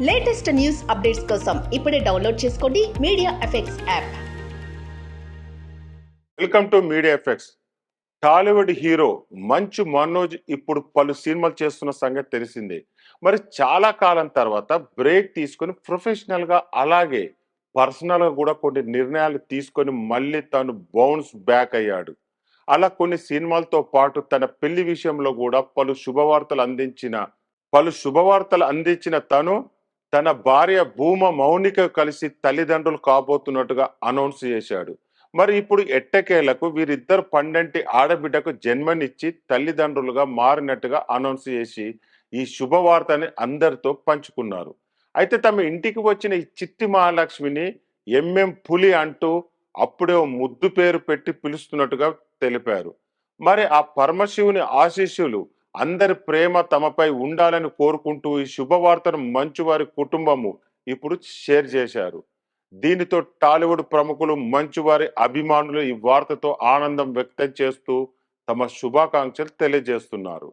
Latest news updates కోసం ఇప్పుడే download చేసుకోండి media effects app. Welcome to media effects. Tollywood hero Manchu Manoj ఇప్పుడు పలు సినిమాలు చేస్తున్న సంగతి తెలిసిందే. మరి చాలా కాలం తర్వాత బ్రేక్ తీసుకొని ప్రొఫెషనల్ గా అలాగే పర్సనల్ గా కూడా కొన్ని నిర్ణయాలు తీసుకొని మళ్ళీ తను బౌన్స్ బ్యాక్ అయ్యాడు. అలా కొన్ని సినిమాలతో పాటు తన పెళ్లి విషయంలో కూడా పలు శుభవార్తలు అందించిన తను తన భార్య భూమ మౌనిక కలిసి తల్లిదండ్రులు కాబోతున్నట్టుగా అనౌన్స్ చేశాడు. మరి ఇప్పుడు ఎట్టకేలకు వీరిద్దరు పండంటి ఆడబిడ్డకు జన్మనిచ్చి తల్లిదండ్రులుగా మారినట్టుగా అనౌన్స్ చేసి ఈ శుభవార్తని అందరితో పంచుకున్నారు. అయితే తమ ఇంటికి వచ్చిన ఈ చిట్టి మహాలక్ష్మిని పులి అంటూ అప్పుడే ఓ ముద్దు పేరు పెట్టి పిలుస్తున్నట్టుగా తెలిపారు. మరి ఆ పరమశివుని ఆశీస్సులు అందరి ప్రేమ తమపై ఉండాలని కోరుకుంటూ ఈ శుభవార్తను మంచు వారి కుటుంబము ఇప్పుడు షేర్ చేశారు. దీనితో టాలీవుడ్ ప్రముఖులు మంచు వారి అభిమానులు ఈ వార్తతో ఆనందం వ్యక్తం చేస్తూ తమ శుభాకాంక్షలు తెలియజేస్తున్నారు.